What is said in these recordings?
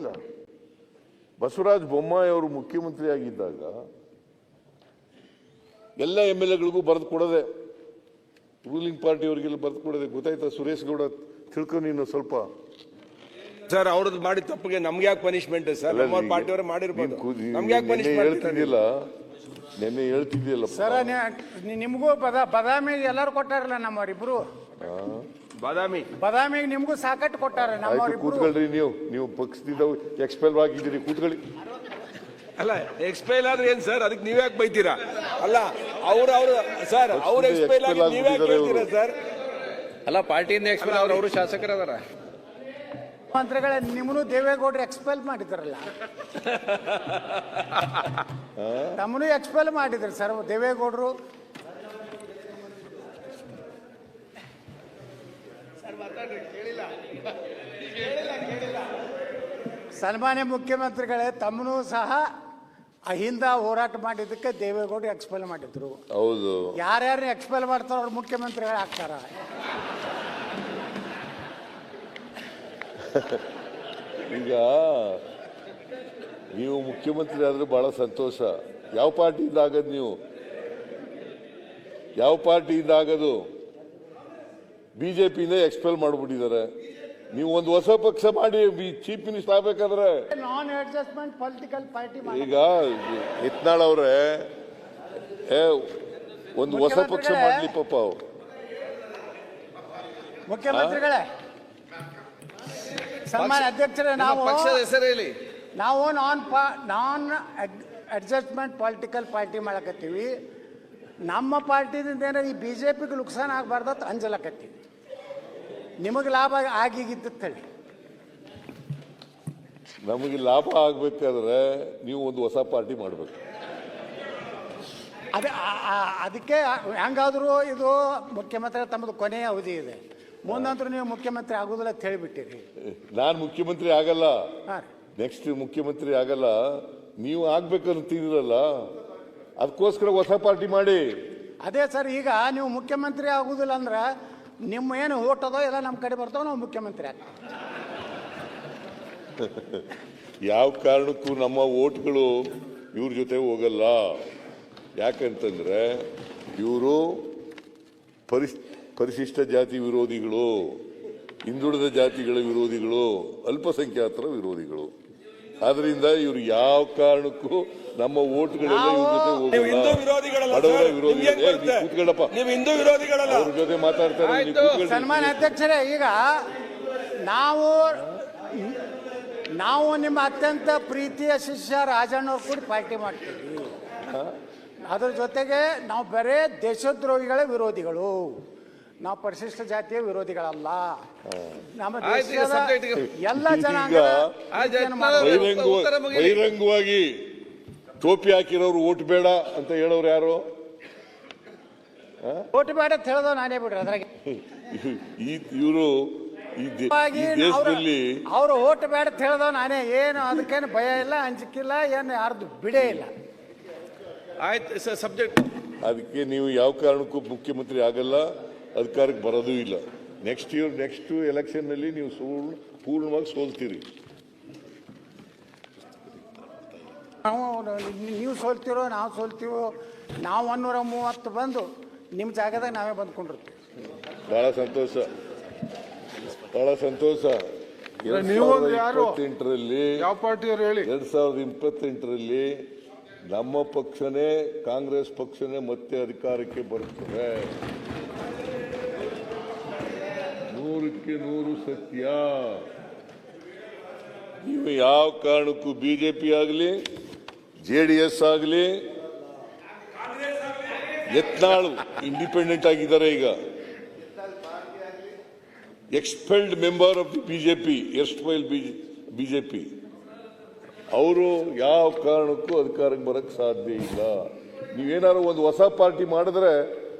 ಇಲ್ಲ. ಬಸವರಾಜ ಬೊಮ್ಮಾಯಿ ಅವರು ಮುಖ್ಯಮಂತ್ರಿ ಆಗಿದ್ದಾಗ ಎಲ್ಲ MLAಗಳಿಗೂ ಬರೆದು ಕೊಡದೆ, ರೂಲಿಂಗ್ ಪಾರ್ಟಿ ಅವರಿಗೆಲ್ಲ ಬರೆದು ಕೊಡದೆ. ಗೊತ್ತಾಯ್ತಾ ಸುರೇಶ್ ಗೌಡ? ತಿಳ್ಕೊ ನೀನು ಸ್ವಲ್ಪ. ಸರ್ ಅವ್ರದ್ದು ಮಾಡಿದ ತಪ್ಪಿಗೆ ನಮ್ಗೆ ಯಾಕೆ ಪನಿಷ್ಮೆಂಟ್ ಸರ್? ನಮ್ಮ ಪಾರ್ಟಿಯವರು ಮಾಡಿರ್ಬೋದು, ನಮ್ಗೆ ಯಾಕೆ ಪನಿಷ್ಮೆಂಟ್? ಹೇಳ್ತಿದ್ದಿಲ್ಲ, ನೆನ್ನೆ ಹೇಳ್ತಿದ್ದಿಲ್ಲ ಸರ್. ನಿಮಗೂ ಬದಾಮಿ ಎಲ್ಲರೂ ಕೊಟ್ಟಾರಲ್ಲ ನಮ್ಮವರಿಬ್ರು. ಬದಾಮಿಗೆ ನಿಮಗೂ ಸಾಕಟ್ಟು ಕೊಟ್ಟಾರ ನಮ್ಮವರಿಬ್ರು. ಕೂತ್ಕೊಳ್ರಿ, ನೀವು ಪಕ್ಷದಿಂದ ಎಕ್ಸ್ಪೆಲ್ ಆಗಿದ್ದೀರಿ, ಕೂತ್ಕೊಳ್ಳಿ. ಅಲ್ಲ ಎಕ್ಸ್ಪೈಲ್ ಆದ್ರೆ ಏನ್ ಸರ್? ಅದಕ್ಕೆ ನೀವ್ ಯಾಕೆ ಬೈತೀರಾ? ಅಲ್ಲ ಸರ್ ಅವ್ರ ಎಕ್ಸ್ಪೈಲ್ ಆಗಿ ನೀವ್ ಯಾಕೆ ಹೇಳ್ತೀರಾ ಸರ್? ಅಲ್ಲ ಪಾರ್ಟಿಯಿಂದ ಎಕ್ಸ್ಪೈಲ್ ಅವರು ಶಾಸಕರು ಅದಾರ. ಮಂತ್ರಿಗಳೇ, ನಿಮ್ಮನ್ನು ದೇವೇಗೌಡರು ಎಕ್ಸ್ಪೆಲ್ ಮಾಡಿದ್ರಲ್ಲ, ತಮ್ಮನು ಎಕ್ಸ್ಪೆಲ್ ಮಾಡಿದ್ರು ಸರ್ ದೇವೇಗೌಡರು. ಸನ್ಮಾನ್ಯ ಮುಖ್ಯಮಂತ್ರಿಗಳೇ, ತಮ್ಮನು ಸಹ ಅಹಿಂದ ಹೋರಾಟ ಮಾಡಿದ್ದಕ್ಕೆ ದೇವೇಗೌಡರು ಎಕ್ಸ್ಪೆಲ್ ಮಾಡಿದ್ರು. ಹೌದು, ಯಾರ್ಯಾರು ಎಕ್ಸ್ಪೆಲ್ ಮಾಡ್ತಾರೋ ಅವ್ರು ಮುಖ್ಯಮಂತ್ರಿಗಳು ಆಗ್ತಾರ. ಈಗ ನೀವು ಮುಖ್ಯಮಂತ್ರಿ ಆದ್ರೆ ಬಹಳ ಸಂತೋಷ. ಯಾವ ಪಾರ್ಟಿಯಿಂದ ಆಗದು? ನೀವು ಯಾವ ಪಾರ್ಟಿಯಿಂದ ಆಗದು? ಬಿಜೆಪಿಯಿಂದ ಎಕ್ಸ್ಪೆಲ್ ಮಾಡ್ಬಿಟ್ಟಿದ್ದಾರೆ. ನೀವು ಒಂದು ಹೊಸ ಪಕ್ಷ ಮಾಡಿ ಚೀಫ್ ಮಿನಿಸ್ಟರ್ ಆಗ್ಬೇಕಾದ್ರೆ ನಾನ್ ಅಡ್ಜಸ್ಟ್ಮೆಂಟ್ ಪೊಲಿಟಿಕಲ್ ಪಾರ್ಟಿ. ಈಗ ಯತ್ನಾಳ್ ಅವ್ರೆ ಒಂದು ಹೊಸ ಪಕ್ಷ ಮಾಡ್ಲಿ ಪಾಪ ಅವ್ರು. ಮುಖ್ಯಮಂತ್ರಿಗಳೇ, ಸನ್ಮಾನ್ಯ ಅಧ್ಯಕ್ಷರೇ, ಪಕ್ಷದ ಹೆಸರು ಹೇಳಿ. ನಾವು ನಾನ್ ಅಡ್ಜಸ್ಟ್ಮೆಂಟ್ ಪೊಲಿಟಿಕಲ್ ಪಾರ್ಟಿ ಮಾಡಕತ್ತೀವಿ. ನಮ್ಮ ಪಾರ್ಟಿದಿಂದ ಏನಾರ ಈ ಬಿಜೆಪಿಗೆ ನುಕ್ಸಾನ ಆಗಬಾರ್ದು ಅಂಜಲಕತ್ತೀವಿ. ನಿಮಗೆ ಲಾಭ ಆಗಿಗಿದ್ದು ಹೇಳಿ. ನಮಗೆ ಲಾಭ ಆಗ್ಬೇಕಾದ್ರೆ ನೀವು ಒಂದು ಹೊಸ ಪಾರ್ಟಿ ಮಾಡಬೇಕು. ಅದಕ್ಕೆ ಹೆಂಗಾದ್ರೂ ಇದು ಮುಖ್ಯಮಂತ್ರಿ ತಮ್ಮದು ಕೊನೆಯ ಅವಧಿ ಇದೆ, ಮುಂದಂತರೂ ನೀವು ಮುಖ್ಯಮಂತ್ರಿ ಆಗುದಿಲ್ಲ ಅಂತ ಹೇಳಿಬಿಟ್ಟಿರಿ. ನಾನು ಮುಖ್ಯಮಂತ್ರಿ ಆಗಲ್ಲ, ಹಾಂ, ನೆಕ್ಸ್ಟ್ ಮುಖ್ಯಮಂತ್ರಿ ಆಗಲ್ಲ. ನೀವು ಆಗ್ಬೇಕಂತೀರಲ್ಲ, ಅದಕ್ಕೋಸ್ಕರ ಹೊಸ ಪಾರ್ಟಿ ಮಾಡಿ. ಅದೇ ಸರ್, ಈಗ ನೀವು ಮುಖ್ಯಮಂತ್ರಿ ಆಗುದಿಲ್ಲ ಅಂದ್ರೆ ನಿಮ್ಮ ಏನು ಓಟ್ ಅದೋ ಎಲ್ಲ ನಮ್ಮ ಕಡೆ ಬರ್ತಾವ, ನಾವು ಮುಖ್ಯಮಂತ್ರಿ ಆಗ್ತೀವಿ. ಯಾವ ಕಾರಣಕ್ಕೂ ನಮ್ಮ ಓಟ್ಗಳು ಇವ್ರ ಜೊತೆ ಹೋಗಲ್ಲ. ಯಾಕಂತಂದ್ರೆ ಇವರು ಪರಿಶಿಷ್ಟ ಜಾತಿ ವಿರೋಧಿಗಳು, ಹಿಂದುಳಿದ ಜಾತಿಗಳ ವಿರೋಧಿಗಳು, ಅಲ್ಪಸಂಖ್ಯಾತರ ವಿರೋಧಿಗಳು. ಆದ್ರಿಂದ ಇವರು ಯಾವ ಕಾರಣಕ್ಕೂ ನಮ್ಮ ಓಟ್ಗಳೆಲ್ಲ ಇವ್ರ ಜೊತೆ ಹೋಗಲ್ಲ. ಬಡವರ ವಿರೋಧಿಗಳು. ಕೂತ್ಕೊಳ್ಳಪ್ಪ, ಅವ್ರ ಜೊತೆ ಮಾತಾಡ್ತಾರೆ. ಸನ್ಮಾನ್ಯ ಅಧ್ಯಕ್ಷರೇ, ಈಗ ನಾವು ನಿಮ್ಮ ಅತ್ಯಂತ ಪ್ರೀತಿಯ ಶಿಷ್ಯ ರಾಜಣ್ಣವ್ರು ಕೂಡ ಪಾರ್ಟಿ ಮಾಡ್ತೀವಿ. ಅದ್ರ ಜೊತೆಗೆ ನಾವು ಬರೇ ದೇಶದ್ರೋಹಿಗಳ ವಿರೋಧಿಗಳು, ನಾವು ಪರಿಶಿಷ್ಟ ಜಾತಿಯ ವಿರೋಧಿಗಳಲ್ಲ. ನಮ್ಮ ದೇಶದ ಎಲ್ಲ ಜನಾಂಗ ಬಹಿರಂಗವಾಗಿ ಟೋಪಿ ಹಾಕಿರೋರು ಓಟ್ ಬೇಡ ಅಂತ ಹೇಳೋರು ಯಾರು? ಓಟ್ ಬೇಡ ಅಂತ ಹೇಳೋದು ನಾನೇ ಬಿಡ್ರಿ. ಅದ್ರಾಗೆ ಇವರು ದೇಶದಲ್ಲಿ ಅವರು ಓಟ್ ಬೇಡ ಅಂತ ಹೇಳೋದು ನಾನೇ. ಏನು ಅದಕ್ಕೇನು ಭಯ ಇಲ್ಲ, ಅಂಜಿಕಿಲ್ಲ, ಏನು ಯಾರ್ದು ಬಿಡೇ ಇಲ್ಲ. ಆಯ್ತು ಸರ್, ಸಬ್ಜೆಕ್ಟ್. ಅದಕ್ಕೆ ನೀವು ಯಾವ ಕಾರಣಕ್ಕೂ ಮುಖ್ಯಮಂತ್ರಿ ಆಗಲ್ಲ, ಅಧಿಕಾರಕ್ಕೆ ಬರೋದೂ ಇಲ್ಲ. ನೆಕ್ಸ್ಟ್ ಎಲೆಕ್ಷನ್ ನಲ್ಲಿ ನೀವು ಪೂರ್ಣವಾಗಿ ಸೋಲ್ತೀರಿ. ನೀವು ಸೋಲ್ತಿರೋ ನಾವು ಸೋಲ್ತೀವೋ, ನಾವು 130 ಬಂದು ನಿಮ್ಮ ಜಾಗದಾಗ ನಾವೇ ಬಂದ್ಕೊಂಡಿರ್ತೀವಿ. ಬಹಳ ಸಂತೋಷ, ಬಹಳ ಸಂತೋಷ. 2028ರಲ್ಲಿ ಯಾವ ಪಾರ್ಟಿಯವರು ಹೇಳಿ? 2028ರಲ್ಲಿ ನಮ್ಮ ಪಕ್ಷನೇ, ಕಾಂಗ್ರೆಸ್ ಪಕ್ಷನೇ ಮತ್ತೆ ಅಧಿಕಾರಕ್ಕೆ ಬರುತ್ತದೆ. 100ಕ್ಕೆ 100 ಸತ್ಯ. ನೀವು ಯಾವ ಕಾರಣಕ್ಕೂ ಬಿಜೆಪಿ ಆಗಲಿ, JDS ಆಗಲಿ, ಯತ್ನಾಳ್ ಇಂಡಿಪೆಂಡೆಂಟ್ ಆಗಿದ್ದಾರೆ. ಈಗ expelled member of the BJP, erstwhile BJP, ಅವರು ಯಾವ ಕಾರಣಕ್ಕೂ ಅಧಿಕಾರಕ್ಕೆ ಬರಕ್ಕೆ ಸಾಧ್ಯ ಇಲ್ಲ. ನೀವೇನಾದ್ರು ಒಂದು ಹೊಸ ಪಾರ್ಟಿ ಮಾಡಿದ್ರೆ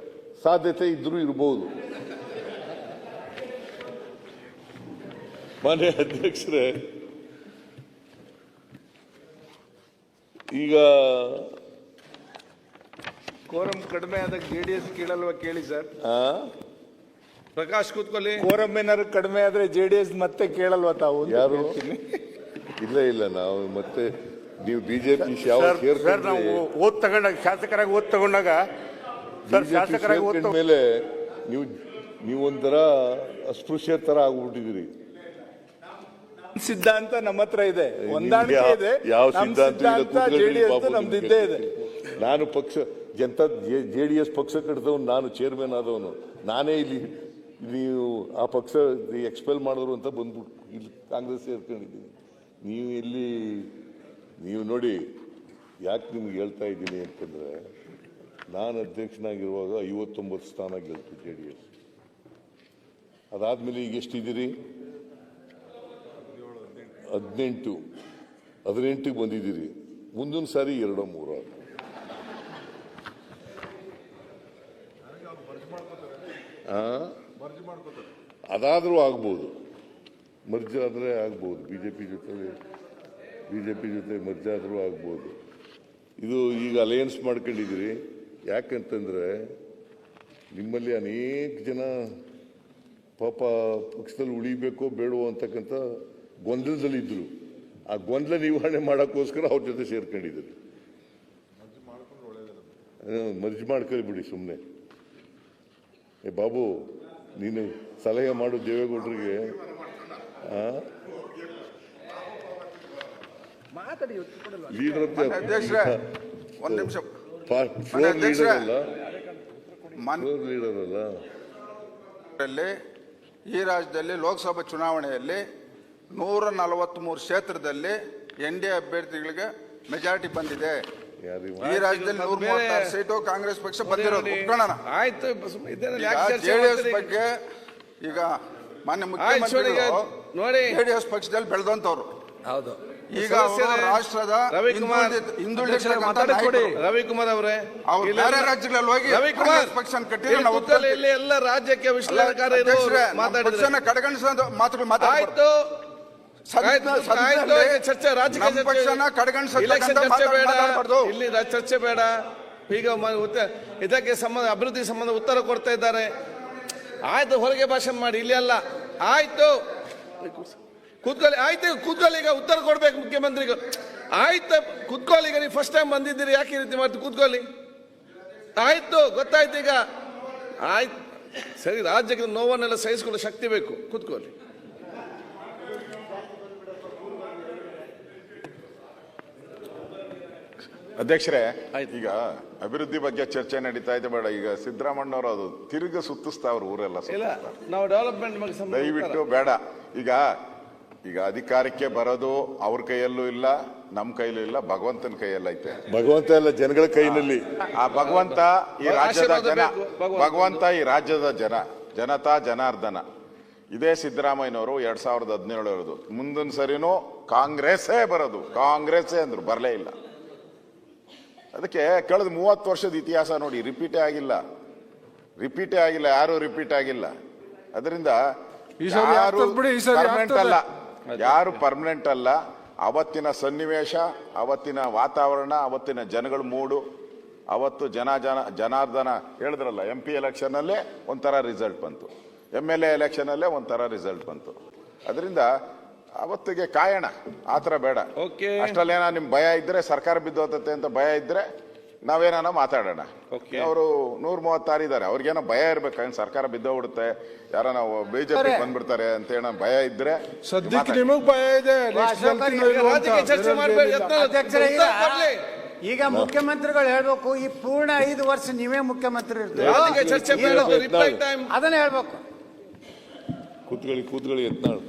ಸಾಧ್ಯತೆ ಇದ್ರೂ ಇರಬಹುದು. ಮಾನ್ಯ ಅಧ್ಯಕ್ಷರೇ, ಈಗ ಕೋರಂ ಕಡಿಮೆ ಆದಾಗ JDS ಕೇಳಲ್ವಾ? ಕೇಳಿ ಸರ್. ಪ್ರಕಾಶ್ ಕೂತ್ಕೊಳ್ಳಿ. ಕೋರಂ ಏನಾದ್ರು ಕಡಿಮೆ ಆದ್ರೆ JDS ಮತ್ತೆ ಕೇಳಲ್ವಾ ತಾವು? ಯಾರು ಇಲ್ಲ ನಾವು ಮತ್ತೆ ನೀವು ಬಿಜೆಪಿ ಯಾವ ಸರ್ ನಾವು ಓದ್ ತಗೊಂಡಾಗ ಶಾಸಕರಾಗಿ ಓದ್ ತಗೊಂಡಾಗ ಸರ್ ಶಾಸಕರಾಗಿ ಓದ್ ಮೇಲೆ ನೀವೊಂಥರ ಅಸ್ಪೃಶ್ಯ ತರ ಆಗ್ಬಿಟ್ಟಿದ್ದೀರಿ. ಸಿದ್ಧಾಂತ ನಮ್ಮ ಹತ್ರ ಇದೆ, ಹೊಂದಾಣಿಕೆ ಇದೆ. ಯಾವ ನಮ್ ಸಿದ್ಧಾಂತ JDS ನಮ್ದಿದ್ದೇ ಇದೆ. ನಾನು ಪಕ್ಷ ಜನತಾ JDS ಪಕ್ಷ ಕಟ್ಟಿದವನು, ನಾನು ಚೇರ್ಮನ್ ಆದವನು, ನಾನೇ ಇಲ್ಲಿ ನೀವು ಆ ಪಕ್ಷ ಎಕ್ಸ್ಪೆಲ್ ಮಾಡಿದ್ರು ಅಂತ ಬಂದ್ಬಿಟ್ಟು ಇಲ್ಲಿ ಕಾಂಗ್ರೆಸ್ ಸೇರ್ಕೊಂಡಿದ್ದೀನಿ. ನೀವು ನೋಡಿ ಯಾಕೆ ನಿಮ್ಗೆ ಹೇಳ್ತಾ ಇದ್ದೀನಿ ಅಂತಂದ್ರೆ, ನಾನು ಅಧ್ಯಕ್ಷನಾಗಿರುವಾಗ 59 ಸ್ಥಾನ ಗೆಲ್ತು JDS. ಅದಾದ್ಮೇಲೆ ಈಗ ಎಷ್ಟಿದ್ದೀರಿ? 18ಗೆ ಬಂದಿದ್ದೀರಿ. ಮುಂದಿನ ಸಾರಿ 2-3 ಅದಾದ್ರೂ ಆಗ್ಬೋದು, ಮರ್ಜ್ ಆದ್ರೆ ಆಗ್ಬೋದು, ಬಿಜೆಪಿ ಜೊತೆ ಮರ್ಜ್ ಆದ್ರೂ ಆಗ್ಬೋದು. ಇದು ಈಗ ಅಲಯನ್ಸ್ ಮಾಡ್ಕೊಂಡಿದ್ದೀರಿ. ಯಾಕಂತಂದ್ರೆ ನಿಮ್ಮಲ್ಲಿ ಅನೇಕ ಜನ ಪಾಪ ಪಕ್ಷದಲ್ಲಿ ಉಳಿಬೇಕೋ ಬೇಡವೋ ಅಂತಕ್ಕಂಥ ಗೊಂದಲದಲ್ಲಿದ್ದರು. ಆ ಗೊಂದಲ ನಿವಾರಣೆ ಮಾಡೋಕ್ಕೋಸ್ಕರ ಅವ್ರ ಜೊತೆ ಸೇರ್ಕೊಂಡಿದ್ದೀರಿ. ಮರ್ಜ್ ಮಾಡ್ಕೊಳ್ಳಿ ಬಿಡಿ ಸುಮ್ಮನೆ. ಬಾಬು, ನೀನು ಸಲಹೆ ಮಾಡು ದೇವೇಗೌಡರಿಗೆ. ಲೀಡರ್ ಒಂದು ನಿಮಿಷ ಲೀಡರ್ ಅಲ್ಲ. ಈ ರಾಜ್ಯದಲ್ಲಿ ಲೋಕಸಭಾ ಚುನಾವಣೆಯಲ್ಲಿ 143 ಕ್ಷೇತ್ರದಲ್ಲಿ NDA ಅಭ್ಯರ್ಥಿಗಳಿಗೆ ಮೆಜಾರಿಟಿ ಬಂದಿದೆ. ಈ ರಾಜ್ಯದಲ್ಲಿ 136 ಸೀಟು ಕಾಂಗ್ರೆಸ್ ಪಕ್ಷ ಬಂದಿರೋದು ಒಪ್ಕೊಳ್ಳೋಣ. ಆಯ್ತು, JDS ಬಗ್ಗೆ ಈಗ ಮಾನ್ಯ ಮುಖ್ಯಮಂತ್ರಿಗಳು ನೋಡಿ JDS ಪಕ್ಷದಲ್ಲಿ ಬೆಳೆದಂತವ್ರು. ಹೌದು. ಈಗ ಅವರು ರಾಷ್ಟ್ರದ ರವಿಕುಮಾರ್ ಅವರೇ, ಅವ್ರು ಬೇರೆ ರಾಜ್ಯಗಳಲ್ಲಿ ಹೋಗಿ ರವಿಕುಮಾರ್ ಪಕ್ಷ ಕಟ್ಟಿದ್ರೆ ನಾವು ಇಲ್ಲಿ ಎಲ್ಲ ರಾಜ್ಯಕ್ಕೆ ವಿಶ್ಲೇಷಣೆಗಾರರು ಮಾತಾಡಿದ್ರೆ ಕಡೆಗಣಿಸೋ ಮಾತುಗಳು ಆಯ್ತು. ಚರ್ಚೆ ರಾಜಕೀಯ ಚರ್ಚೆ ಬೇಡ, ಇಲ್ಲಿ ಚರ್ಚೆ ಬೇಡ. ಈಗ ಇದಕ್ಕೆ ಸಂಬಂಧ ಅಭಿವೃದ್ಧಿ ಸಂಬಂಧ ಉತ್ತರ ಕೊಡ್ತಾ ಇದ್ದಾರೆ. ಆಯ್ತು, ಹೊರಗೆ ಭಾಷಣ ಮಾಡಿ, ಇಲ್ಲಿ ಅಲ್ಲ. ಆಯ್ತು, ಕೂತ್ಕೊಳ್ಳಿ. ಆಯ್ತು, ಕೂತ್ಕೊಳ್ಳಿ. ಈಗ ಉತ್ತರ ಕೊಡ್ಬೇಕು ಮುಖ್ಯಮಂತ್ರಿಗಳು. ಆಯ್ತು, ಕೂತ್ಕೊಳ್ಳಿ. ಈಗ ನೀವು ಫಸ್ಟ್ ಟೈಮ್ ಬಂದಿದ್ದೀರಿ, ಯಾಕೆ ಈ ರೀತಿ ಮಾಡ್ತೀವಿ? ಕೂತ್ಕೊಳ್ಳಿ. ಆಯ್ತು, ಗೊತ್ತಾಯ್ತು. ಈಗ ಆಯ್ತು, ಸರಿ. ರಾಜ್ಯಕ್ಕೆ ನೋವನ್ನೆಲ್ಲ ಸಹಿಸಿಕೊಳ್ಳೋ ಶಕ್ತಿ ಬೇಕು. ಕೂತ್ಕೊಳ್ಳಿ. ಅಧ್ಯಕ್ಷರೇ, ಈಗ ಅಭಿವೃದ್ಧಿ ಬಗ್ಗೆ ಚರ್ಚೆ ನಡೀತಾ ಇದೆ ಬೇಡ. ಈಗ ಸಿದ್ದರಾಮಣ್ಣವರು ಅದು ತಿರುಗ ಸುತ್ತಿಸ್ತಾವ್ರು ಊರೆಲ್ಲ. ನಾವು ಡೆವಲಪ್ಮೆಂಟ್ ಬಗ್ಗೆ ದಯವಿಟ್ಟು ಬೇಡ. ಈಗ ಅಧಿಕಾರಕ್ಕೆ ಬರೋದು ಅವ್ರ ಕೈಯಲ್ಲೂ ಇಲ್ಲ, ನಮ್ಮ ಕೈಲೂ ಇಲ್ಲ, ಭಗವಂತನ ಕೈಯಲ್ಲ ಐತೆ. ಭಗವಂತ ಎಲ್ಲ ಜನಗಳ ಕೈನಲ್ಲಿ. ಆ ಭಗವಂತ ಈ ರಾಜ್ಯದ ಜನ, ಭಗವಂತ ಈ ರಾಜ್ಯದ ಜನತಾ ಜನಾರ್ದನ. ಇದೇ ಸಿದ್ದರಾಮಯ್ಯನವರು 2017 ಇರೋದು. ಮುಂದಿನ ಸರಿನೂ ಕಾಂಗ್ರೆಸ್ಸೇ ಬರೋದು, ಕಾಂಗ್ರೆಸ್ಸೇ ಅಂದ್ರು, ಬರಲೇ ಇಲ್ಲ. ಅದಕ್ಕೆ ಕಳೆದ 30 ವರ್ಷದ ಇತಿಹಾಸ ನೋಡಿ, ರಿಪೀಟೇ ಆಗಿಲ್ಲ, ಯಾರು ರಿಪೀಟ್ ಆಗಿಲ್ಲ. ಅದರಿಂದ ಯಾರು ಪರ್ಮನೆಂಟ್ ಅಲ್ಲ. ಅವತ್ತಿನ ಸನ್ನಿವೇಶ, ಅವತ್ತಿನ ವಾತಾವರಣ, ಅವತ್ತಿನ ಜನಗಳ ಮೂಡು, ಅವತ್ತು ಜನಾರ್ದನ ಹೇಳಿದ್ರಲ್ಲ, MP ಎಲೆಕ್ಷನ್ ಅಲ್ಲೇ ಒಂಥರ ರಿಸಲ್ಟ್ ಬಂತು, MLA ಎಲೆಕ್ಷನ್ ಅಲ್ಲೇ ಒಂಥರ ರಿಸಲ್ಟ್ ಬಂತು. ಅದರಿಂದ ಅವತ್ತಿಗೆ ಕಾಯೋಣ, ಆತರ ಬೇಡ. ಅಷ್ಟಲ್ಲೇನ ನಿಮ್ ಭಯ ಇದ್ರೆ, ಸರ್ಕಾರ ಬಿದ್ದೋತತೆ ಅಂತ ಭಯ ಇದ್ರೆ ನಾವೇನ ಮಾತಾಡೋಣ. ಅವರು 136 ಇದ್ದಾರೆ, ಅವ್ರಿಗೇನೋ ಭಯ ಇರ್ಬೇಕು, ಸರ್ಕಾರ ಬಿದ್ದೋಗ್ಬಿಡುತ್ತೆ, ಯಾರ ನಾವು ಬಿಜೆಪಿ ಬಂದ್ಬಿಡ್ತಾರೆ ಅಂತ ಏನೋ ಭಯ ಇದ್ರೆ. ಸದ್ಯಕ್ಕೆ ನಿಮಗ್ ಭಯ ಇದೆ. ಈಗ ಮುಖ್ಯಮಂತ್ರಿಗಳು ಹೇಳ್ಬೇಕು, ಈ ಪೂರ್ಣ 5 ವರ್ಷ ನೀವೇ ಮುಖ್ಯಮಂತ್ರಿ ಇರ್ತೀವಿ, ಅದನ್ನ ಹೇಳ್ಬೇಕು. ಕೂತ್ಕೊಳ್ಳಿ ಯತ್ನಾಳ್.